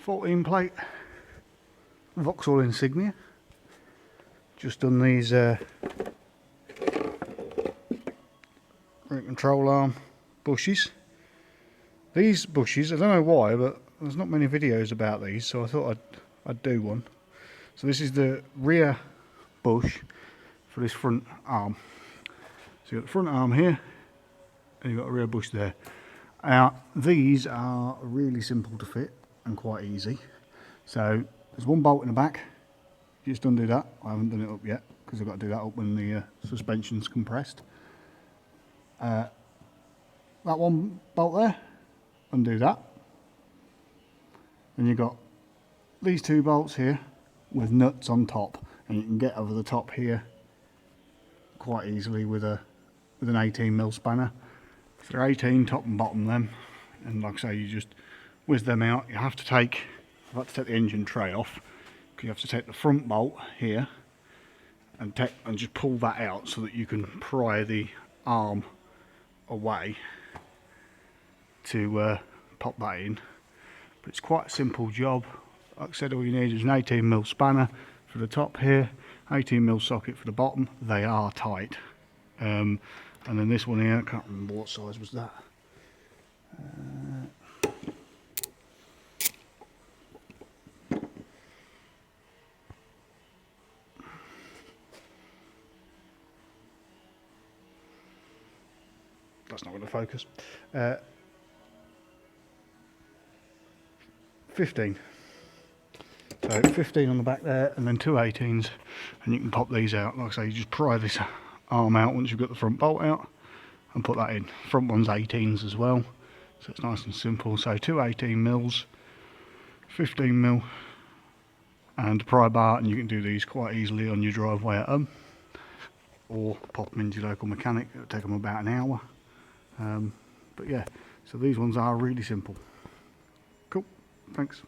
14 plate Vauxhall Insignia. Just done these rear control arm bushes. These bushes, I don't know why, but there's not many videos about these, so I thought I'd do one. So this is the rear bush for this front arm. So you've got the front arm here, and you've got a rear bush there. These are really simple to fit and quite easy. So there's one bolt in the back. You just undo that. I haven't done it up yet because I've got to do that up when the suspension's compressed. That one bolt there, undo that. And you've got these two bolts here with nuts on top, and you can get over the top here quite easily with an 18mm spanner. So they're 18 top and bottom them, and like I say, you just whiz them out. You have to take, I've had to take the engine tray off, because you have to take the front bolt here and just pull that out so that you can pry the arm away to pop that in. But it's quite a simple job. Like I said, all you need is an 18mm spanner for the top here, 18mm socket for the bottom. They are tight. And then this one here, I can't remember what size was that. That's not going to focus. 15. So 15 on the back there, and then two 18s, and you can pop these out. Like I say, you just pry this arm out once you've got the front bolt out and put that in. Front one's 18s as well, so it's nice and simple. So two 18mm, 15mm, and pry bar, and you can do these quite easily on your driveway at home, or pop them into your local mechanic. It'll take them about an hour. But yeah, so these ones are really simple. Cool, thanks.